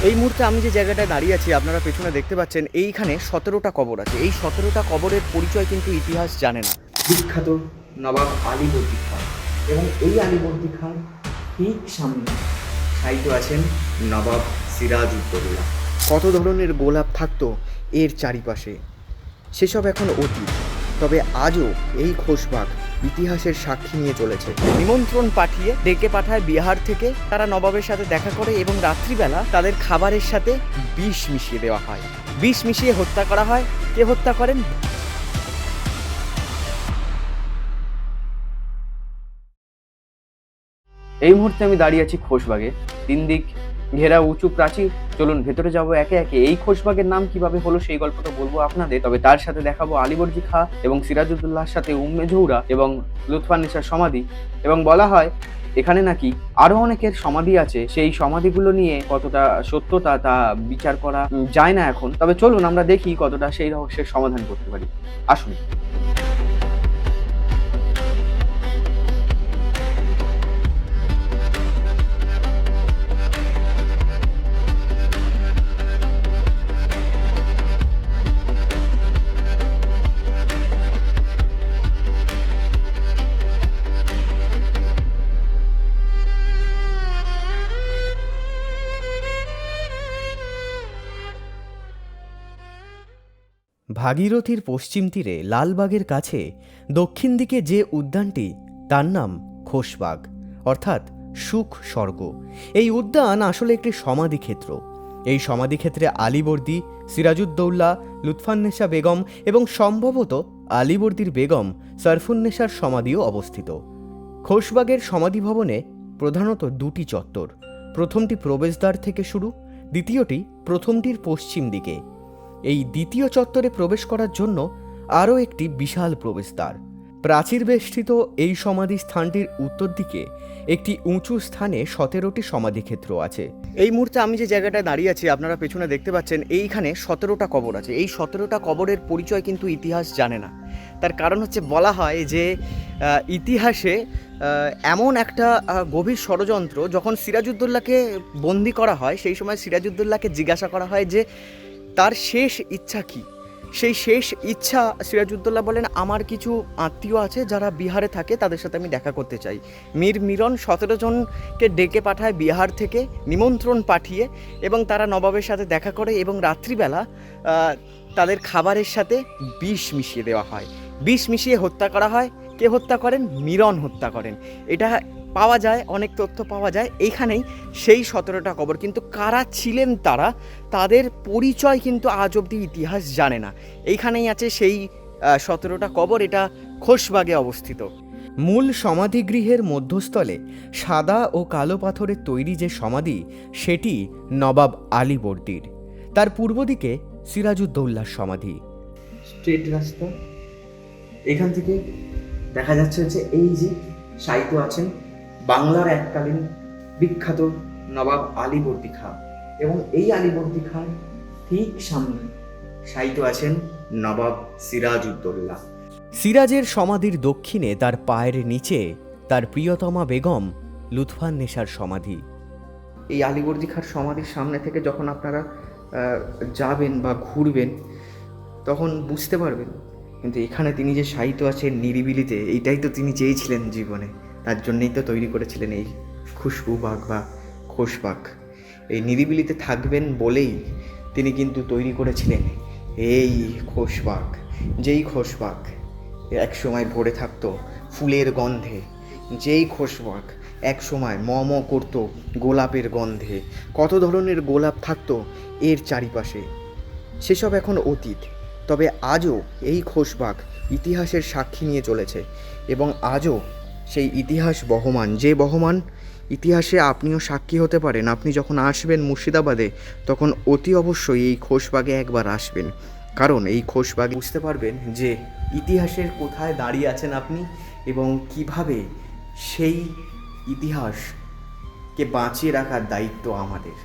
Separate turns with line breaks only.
এই মুহূর্তে আমি যে জায়গাটায় দাঁড়িয়ে আছি আপনারা পেছনে দেখতে পাচ্ছেন, এইখানে 17টা কবর আছে। এই 17টা কবরের পরিচয় কিন্তু ইতিহাস জানে না। বিখ্যাত নবাব আলীবর্দী খাঁ, এবং এই আলীবর্দী খাঁ ঠিক সামনে শায়িত আছেন নবাব সিরাজউদ্দৌলা। কত ধরনের গোলাপ থাকতো এর চারিপাশে, সেসব এখন অতীত। তবে আজও এই খোশবাগ ইতিহাসের সাক্ষী নিয়ে চলেছে। নিমন্ত্রণ পাঠিয়ে ডেকে পাঠায় বিহার থেকে, তারা নবাবের সাথে দেখা করে এবং রাত্রিবেলা তাদের খাবারের সাথে বিষ মিশিয়ে দেওয়া হয়। বিষ মিশিয়ে হত্যা করা হয়। কে হত্যা করেন? এই মুহূর্তে আমি দাঁড়িয়ে আছি খোশবাগে। তিন দিক ঘেরা উঁচু প্রাচীর। চলুন ভেতরে যাবো একে একে। এই খোশবাগের নাম কিভাবে হলো সেই গল্পটা বলবো আপনাদের, তবে তার সাথে দেখাবো আলীবর্দী খাঁ এবং সিরাজউদ্দৌলার সাথে উম্মে জহুরা এবং লুৎফান্নেসার সমাধি। এবং বলা হয় এখানে নাকি আরো অনেকের সমাধি আছে। সেই সমাধিগুলো নিয়ে কতটা সত্যতা তা বিচার করা যায় না এখন। তবে চলুন আমরা দেখি কতটা সেই রহস্যের সমাধান করতে পারি। আসুন।
ভাগীরথীর পশ্চিম তীরে লালবাগের কাছে দক্ষিণ দিকে যে উদ্যানটি, তার নাম খোশবাগ, অর্থাৎ সুখ স্বর্গ। এই উদ্যান আসলে একটি সমাধিক্ষেত্র। এই সমাধিক্ষেত্রে আলীবর্দী, সিরাজউদ্দৌলা, লুৎফান্নেসা বেগম এবং সম্ভবত আলীবর্দীর বেগম সরফুন্নেসার সমাধিও অবস্থিত। খোশবাগের সমাধি ভবনে প্রধানত দুটি চত্বর। প্রথমটি প্রবেশদ্বার থেকে শুরু, দ্বিতীয়টি প্রথমটির পশ্চিম দিকে। এই দ্বিতীয় চত্বরে প্রবেশ করার জন্য আরও একটি বিশাল প্রবেশদ্বার। প্রাচীর বেষ্টিত এই সমাধি স্থানটির উত্তর দিকে একটি উঁচু স্থানে 17টি সমাধিক্ষেত্র আছে।
এই মুহূর্তে আমি যে জায়গাটায় দাঁড়িয়ে আছি আপনারা পেছনে দেখতে পাচ্ছেন, এইখানে 17টা কবর আছে। এই 17টা কবরের পরিচয় কিন্তু ইতিহাস জানে না। তার কারণ হচ্ছে, বলা হয় যে ইতিহাসে এমন একটা গভীর ষড়যন্ত্র, যখন সিরাজউদ্দৌলাকে বন্দি করা হয় সেই সময় সিরাজউদ্দৌলাকে জিজ্ঞাসা করা হয় যে তার শেষ ইচ্ছা কী। সেই শেষ ইচ্ছা সিরাজউদ্দৌলা বলেন, আমার কিছু আত্মীয় আছে যারা বিহারে থাকে, তাদের সাথে আমি দেখা করতে চাই। মীর মিরন 17 জনকে ডেকে পাঠায় বিহার থেকে, নিমন্ত্রণ পাঠিয়ে, এবং তারা নবাবের সাথে দেখা করে এবং রাত্রিবেলা তাদের খাবারের সাথে বিষ মিশিয়ে দেওয়া হয়। বিষ মিশিয়ে হত্যা করা হয়। কে হত্যা করেন? মিরন হত্যা করেন। এটা পাওয়া যায়, অনেক তথ্য পাওয়া যায়। এইখানেই সেই 17টা কবর, কিন্তু কারা ছিলেন তারা, তাদের পরিচয় কিন্তু আজ অবধি ইতিহাস জানে না। এইখানেই আছে সেই 17টা কবর। এটা খোশবাগে অবস্থিত।
মূল সমাধিগৃহের মধ্যস্থলে সাদা ও কালো পাথরের তৈরি যে সমাধি, সেটি নবাব আলীবর্দীর। তার পূর্ব দিকে সিরাজউদ্দৌলার সমাধি।
স্ট্রেট রাস্তা, এখান থেকে দেখা যাচ্ছে যে এই যে শায়িত আছেন বাংলার এককালীন বিখ্যাত নবাব আলীবর্দী খাঁ, এবং এই আলীবর্দী খাঁ ঠিক সামনে শায়িত আছেন নবাব সিরাজউদ্দৌলা।
সিরাজের সমাধির দক্ষিণে তার পায়ের নিচে তার প্রিয়তমা বেগম লুৎফান্নেসার সমাধি।
এই আলীবর্দী খাঁর সমাধির সামনে থেকে যখন আপনারা যাবেন বা ঘুরবেন, তখন বুঝতে পারবেন কিন্তু এখানে তিনি যে শায়িত আছেন নিরিবিলিতে, এইটাই তো তিনি চেয়েছিলেন জীবনে। তার জন্যই তো তৈরি করেছিলেন এই খুশবুবাগ বা খোশবাগ। এই নিরিবিলিতে থাকবেন বলেই তিনি কিন্তু তৈরি করেছিলেন এই খোশবাগ। যেই খোশবাগ এক সময় ভরে থাকতো ফুলের গন্ধে, যেই খোশবাগ এক সময় ম ম করতো গোলাপের গন্ধে। কত ধরনের গোলাপ থাকতো এর চারিপাশে, সেসব এখন অতীত। তবে আজও এই খোশবাগ ইতিহাসের সাক্ষী নিয়ে চলেছে, এবং আজও সেই ইতিহাস বহমান। যে বহমান ইতিহাসে আপনিও সাক্ষী হতে পারেন। আপনি যখন আসবেন মুর্শিদাবাদে, তখন অতি অবশ্যই এই খোশবাগে একবার আসবেন, কারণ এই খোশবাগে বুঝতে পারবেন যে ইতিহাসের কোথায় দাঁড়িয়ে আছেন আপনি, এবং কিভাবে সেই ইতিহাসকে বাঁচিয়ে রাখার দায়িত্ব আমাদের।